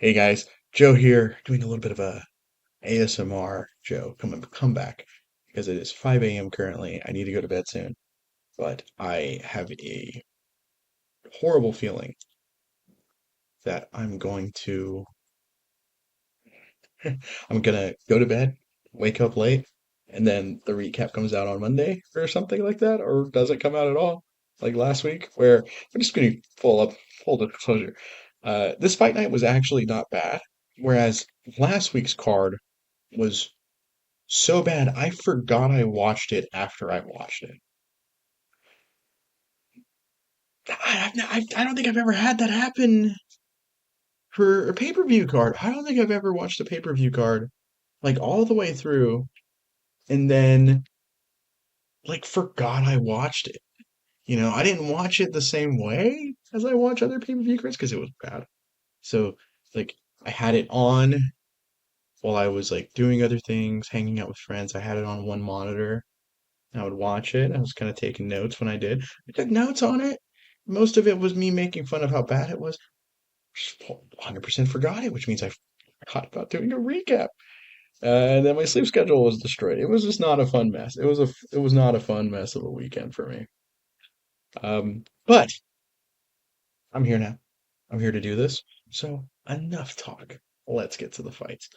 Hey guys, Joe here, doing a little bit of a ASMR Joe comeback because it is 5 a.m. currently. I need to go to bed soon, but I have a horrible feeling that I'm gonna go to bed, wake up late, and then the recap comes out on Monday or something like that, or does it come out at all? Like last week, where I'm just gonna full disclosure. This fight night was actually not bad, whereas last week's card was so bad I forgot I watched it after I watched it. I don't think I've ever had that happen for a pay-per-view card. I don't think I've ever watched a pay-per-view card like all the way through and then like forgot I watched it. I didn't watch it the same way as I watch other pay-per-view cards because it was bad. So like I had it on while I was like doing other things, hanging out with friends. I had it on one monitor. I would watch it. I was kind of taking notes when I did. I took notes on it. Most of it was me making fun of how bad it was. Just 100% forgot it, which means I forgot about doing a recap. And then my sleep schedule was destroyed. It was just not a fun mess. It was not a fun mess of a weekend for me. But I'm here now. I'm here to do this. So enough talk. Let's get to the fights.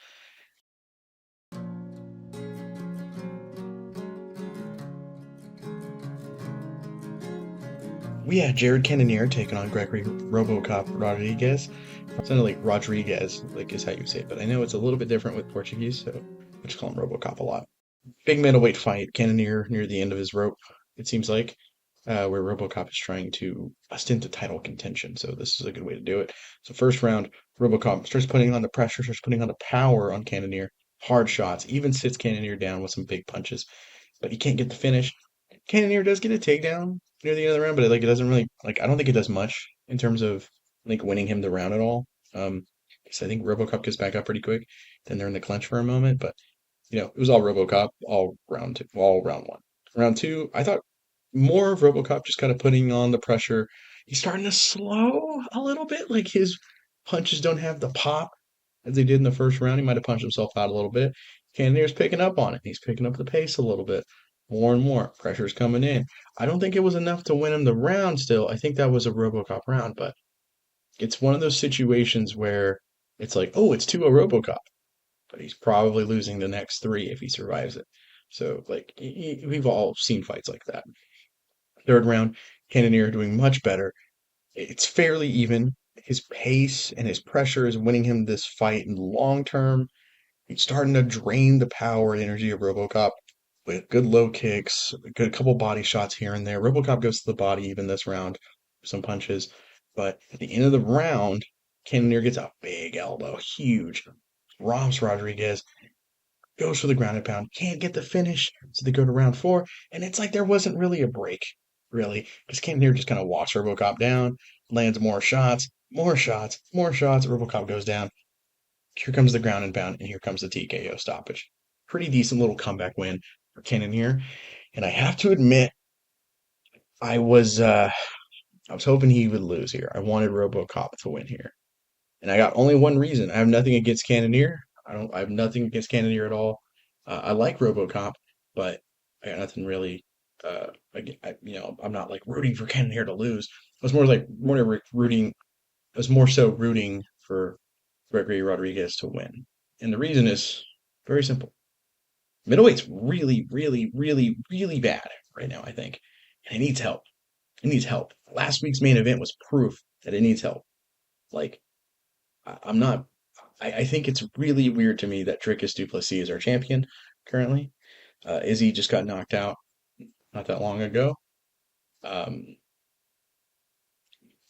We had Jared Cannonier taking on Gregory Robocop Rodrigues. It sounded like Rodrigues, like is how you say it, but I know it's a little bit different with Portuguese, so I just call him Robocop a lot. Big middleweight fight, Cannonier near the end of his rope, it seems like, where Robocop is trying to bust into title contention, so this is a good way to do it. So first round, Robocop starts putting on the pressure, starts putting on the power on Cannonier, hard shots, even sits Cannonier down with some big punches, but he can't get the finish. Cannonier does get a takedown near the end of the round, but it doesn't really I don't think it does much in terms of like winning him the round at all. Because I think RoboCop gets back up pretty quick. Then they're in the clinch for a moment, but it was all RoboCop all round two, all round one. Round two, I thought more of RoboCop just kind of putting on the pressure. He's starting to slow a little bit. Like his punches don't have the pop as they did in the first round. He might have punched himself out a little bit. Cannonier's picking up on it. He's picking up the pace a little bit. More and more. Pressure's coming in. I don't think it was enough to win him the round still. I think that was a Robocop round, but it's one of those situations where it's like, oh, it's 2-0 Robocop, but he's probably losing the next three if he survives it. So, like, we've all seen fights like that. Third round, Cannonier doing much better. It's fairly even. His pace and his pressure is winning him this fight in the long term. He's starting to drain the power and energy of RoboCop with good low kicks, a good couple body shots here and there. RoboCop goes to the body even this round, some punches. But at the end of the round, Cannonier gets a big elbow, huge. Romps Rodrigues, goes for the ground and pound, can't get the finish, so they go to round four, and it's like there wasn't really a break, really, because Cannonier just kind of walks RoboCop down, lands more shots, more shots, more shots. RoboCop goes down. Here comes the ground and pound, and here comes the TKO stoppage. Pretty decent little comeback win for Cannonier. And I have to admit, I was uh, I was hoping he would lose here. I wanted RoboCop to win here, and I got only one reason. I have nothing against Cannonier. I have nothing against Cannonier at all. I like RoboCop, but I got nothing really. I'm not like rooting for Cannonier to lose. I was rooting. I was more so rooting for Gregory Rodrigues to win. And the reason is very simple. Middleweight's really, really, really, really bad right now, I think. And it needs help. It needs help. Last week's main event was proof that it needs help. Like, I'm not, I think it's really weird to me that Dricus du Plessis is our champion currently. Izzy just got knocked out not that long ago. Um,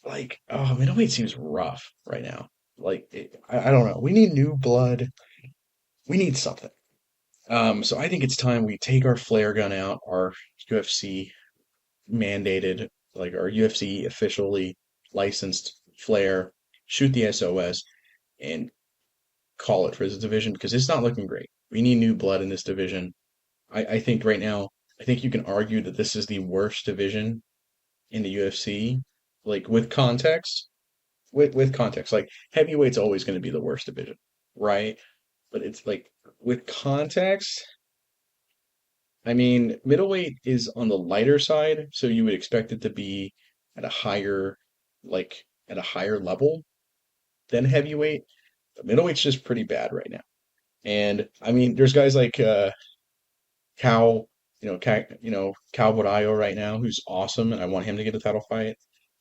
Middleweight seems rough right now. I don't know. We need new blood. We need something. So I think it's time we take our flare gun out, our UFC mandated, like our UFC officially licensed flare, shoot the SOS, and call it for this division because it's not looking great. We need new blood in this division. I think right now, I think you can argue that this is the worst division in the UFC, like with context. with context, like heavyweight's always going to be the worst division, right? But it's like with context, I mean, middleweight is on the lighter side, so you would expect it to be at a higher, like at a higher level than heavyweight. But middleweight's just pretty bad right now. And I mean, there's guys like Cal, Cal Borralho right now, who's awesome, and I want him to get a title fight.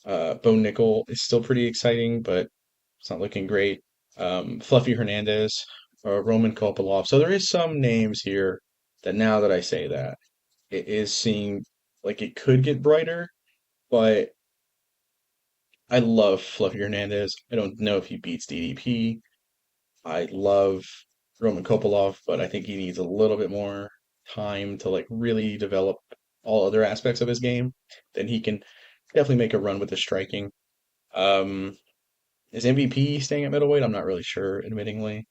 Bo Nickel is still pretty exciting, but it's not looking great. Fluffy Hernandez, Roman Kopilov. So there is some names here that now that I say that, it is seeing like it could get brighter, but I love Fluffy Hernandez. I don't know if he beats DDP. I love Roman Kopilov, but I think he needs a little bit more time to like really develop all other aspects of his game. Then he can definitely make a run with the striking. Um, is MVP staying at middleweight? I'm not really sure, admittingly.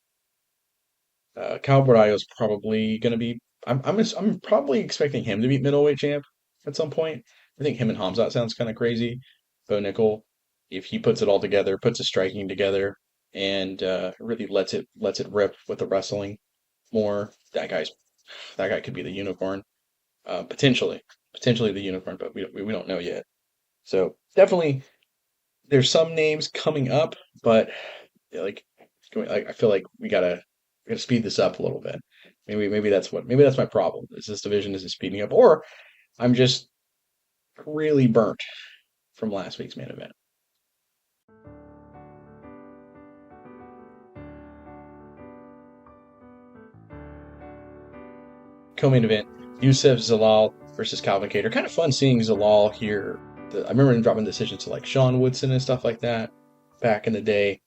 Cal Borralho is probably going to be. I'm probably expecting him to beat middleweight champ at some point. I think him and Hamzat sounds kind of crazy. Bo Nickel, if he puts it all together, puts his striking together, and really lets it rip with the wrestling more, that guy could be the unicorn. Potentially the unicorn, but we don't know yet. So definitely, there's some names coming up, but like, I feel like we gotta speed this up a little bit. Maybe that's my problem. Is this division isn't speeding up, or I'm just really burnt from last week's main event. Co-main event: Youssef Zalal versus Calvin Kattar. Kind of fun seeing Zalal here. I remember him dropping decisions to like Sean Woodson and stuff like that back in the day.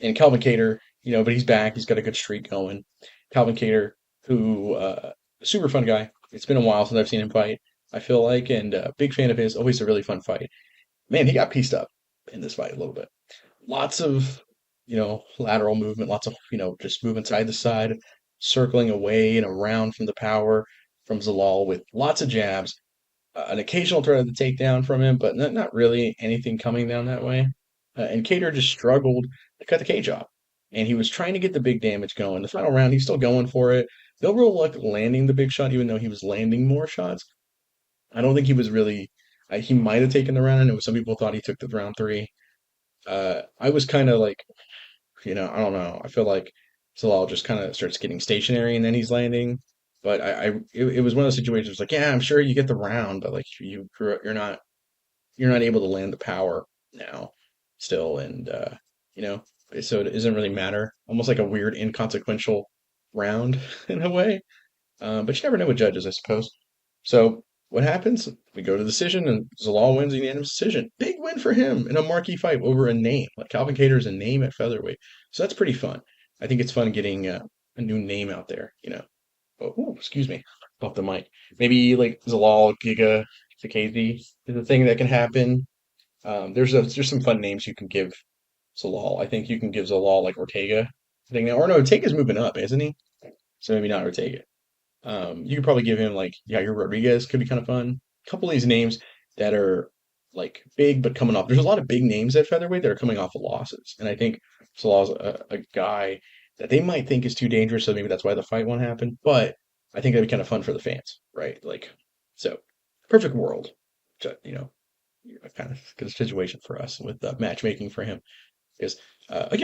And Calvin Kattar, but he's back. He's got a good streak going. Calvin Kattar, who super fun guy. It's been a while since I've seen him fight. I feel like, and big fan of his. Always a really fun fight. Man, he got pieced up in this fight a little bit. Lots of lateral movement. Lots of just moving side to side, circling away and around from the power from Zalal with lots of jabs. An occasional threat of the takedown from him, but not really anything coming down that way. And Cater just struggled to cut the cage off. And he was trying to get the big damage going. The final round, he's still going for it. No real luck landing the big shot, even though he was landing more shots. I don't think he was really. He might have taken the round. I know some people thought he took the round three. I was kind of like, I don't know. I feel like Salal just kind of starts getting stationary and then he's landing. But it was one of those situations like, yeah, I'm sure you get the round, but like you're not able to land the power now still, and you know, so it doesn't really matter. Almost like a weird inconsequential round in a way. But you never know with judges, I suppose. So what happens? We go to decision, and Zalal wins a unanimous decision. Big win for him in a marquee fight over a name. Like Calvin Kattar is a name at featherweight, so that's pretty fun. I think it's fun getting a new name out there. Oh, ooh, excuse me, off the mic. Maybe like Zalal, Giga, Sakazi is a thing that can happen. There's some fun names you can give Zalal. I think you can give Zalal like Ortega. I think, or no, Ortega's moving up, isn't he? So maybe not Ortega. You could probably give him like your Rodrigues could be kind of fun. A couple of these names that are like big but coming off. There's a lot of big names at featherweight that are coming off of losses, and I think Salal's a guy that they might think is too dangerous, so maybe that's why the fight won't happen. But I think that'd be kind of fun for the fans, right? Like, so perfect world, kind of good situation for us with matchmaking for him. Because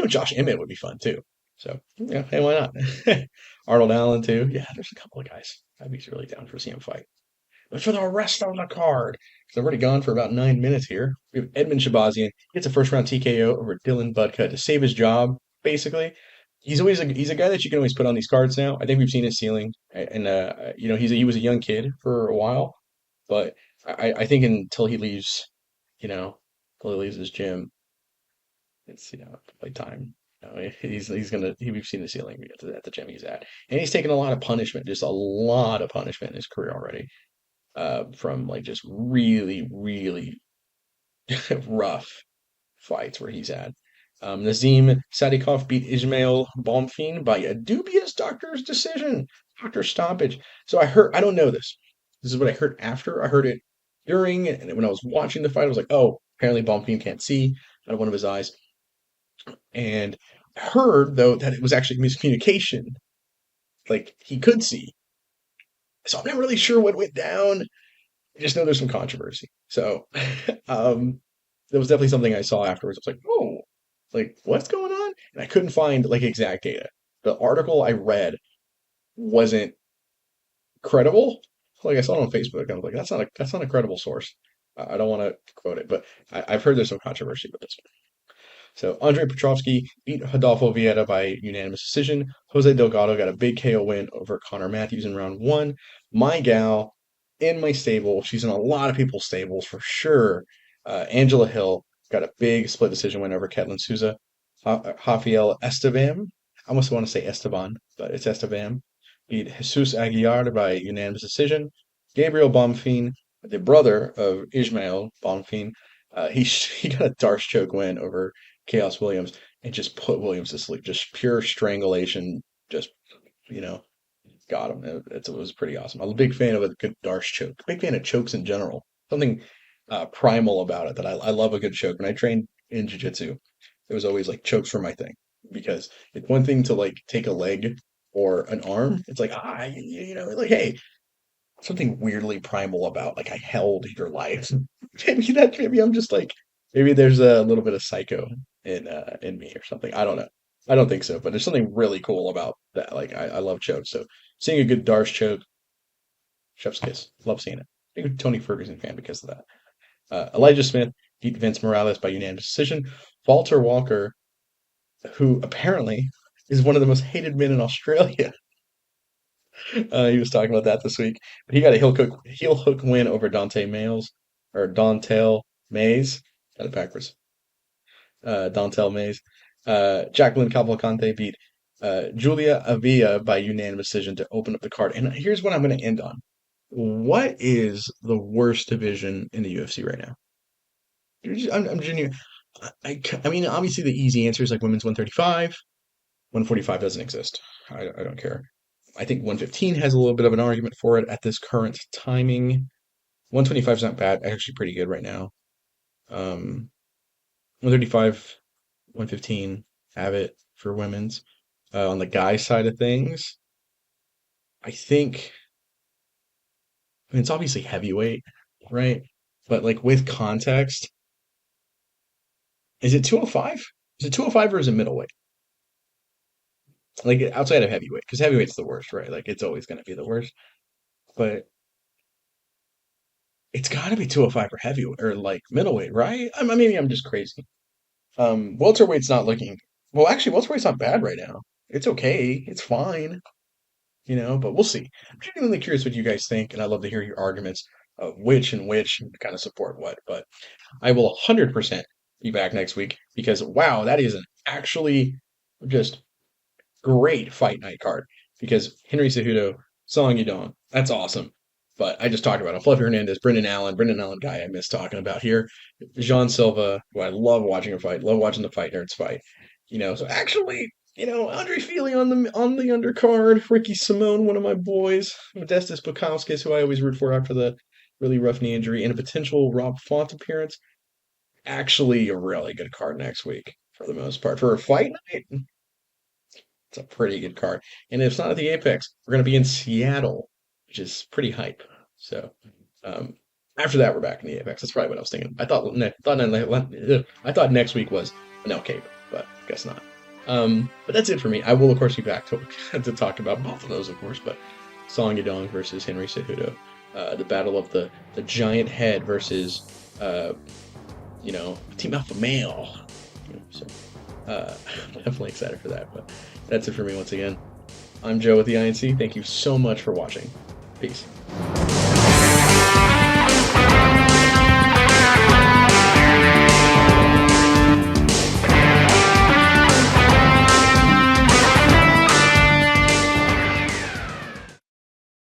Josh Emmett would be fun too. So yeah, hey, why not? Arnold Allen too. Yeah, there's a couple of guys I'd be really down for seeing fight. But for the rest of the card, because I've already gone for about 9 minutes here, we have Edmund Shabazian gets a first round TKO over Dylan Budka to save his job. Basically, he's a guy that you can always put on these cards now. I think we've seen his ceiling, and he was a young kid for a while, but I think until he leaves, until he leaves his gym, it's play time. We've seen the ceiling at the gym he's at, and he's taken a lot of punishment, just a lot of punishment in his career already, from like just really really rough fights where he's at. Nazim Sadikov beat Ismail Bonfim by a dubious doctor's decision, doctor stoppage. So I don't know this. This is what I heard after. I heard it during, and when I was watching the fight, I was like, oh, apparently Bonfim can't see out of one of his eyes. and heard though that it was actually miscommunication. Like he could see, so I'm not really sure what went down. I just know there's some controversy. So, that was definitely something I saw afterwards. I was like, oh, like what's going on? And I couldn't find like exact data. The article I read wasn't credible. Like I saw it on Facebook. I was like, that's not a credible source. I don't want to quote it, but I've heard there's some controversy with this one. So Andre Petrovsky beat Rodolfo Vieira by unanimous decision. Jose Delgado got a big KO win over Connor Matthews in round one. My gal in my stable, she's in a lot of people's stables for sure. Angela Hill got a big split decision win over Ketlin Souza. Rafael Estevam, I almost want to say Esteban, but it's Estevam, beat Jesus Aguiar by unanimous decision. Gabriel Bonfim, the brother of Ismael Bonfim, he got a Darce choke win over Chaos Williams and just put Williams to sleep. Just pure strangulation. Just, you know, got him. It was pretty awesome. I'm a big fan of a good Darce choke. Big fan of chokes in general. Something primal about it that I love a good choke. When I trained in jiu-jitsu, it was always like chokes were my thing because it's one thing to like take a leg or an arm. It's like, like, hey, something weirdly primal about like I held your life. Maybe I'm just like maybe there's a little bit of psycho in me or something. I don't know. I don't think so, but there's something really cool about that. Like I love chokes. So seeing a good Darce choke, chef's kiss. Love seeing it. Big Tony Ferguson fan because of that. Elijah Smith beat Vince Morales by unanimous decision. Walter Walker, who apparently is one of the most hated men in Australia. He was talking about that this week. But he got a heel hook win over Dontel Mays. Got it backwards. Dontel Mays. Jacqueline Cavalcante beat Julia Avila by unanimous decision to open up the card. And here's what I'm going to end on. What is the worst division in the UFC right now? I'm genuine. I mean, obviously the easy answer is like women's 135. 145 doesn't exist. I don't care. I think 115 has a little bit of an argument for it at this current timing. 125 is not bad, actually pretty good right now. 135, 115 have it for women's. On the guy side of things, I mean, it's obviously heavyweight, right? But like with context, is it 205? Is it 205 or is it middleweight? Like outside of heavyweight, because heavyweight's the worst, right? Like it's always going to be the worst. But it's got to be 205 for heavyweight or like middleweight, right? Maybe I'm just crazy. Welterweight's not looking well. Actually, welterweight's not bad right now. It's okay. It's fine, but we'll see. I'm genuinely curious what you guys think, and I'd love to hear your arguments of which kind of support what. But I will 100% be back next week because wow, that is an actually just great fight night card because Henry Cejudo, Song Yudong, that's awesome. But I just talked about him. Fluffy Hernandez, Brendan Allen guy I miss talking about here. Jean Silva, who I love watching him fight, love watching the Fight Nerds fight. So actually, Andre Feely on the undercard, Ricky Simone, one of my boys, Modestus Bukowskis, who I always root for after the really rough knee injury, and a potential Rob Font appearance. Actually, a really good card next week for the most part. For a fight night, it's a pretty good card. And if it's not at the Apex, we're going to be in Seattle, which is pretty hype. So after that, we're back in the Apex. That's probably what I was thinking. I thought next week was an LK, but guess not. But that's it for me. I will, of course, be back to talk about both of those, of course. But Song Yudong versus Henry Cejudo. The battle of the giant head versus, Team Alpha Male. So I'm definitely excited for that. But that's it for me once again. I'm Joe with the INC. Thank you so much for watching. Peace.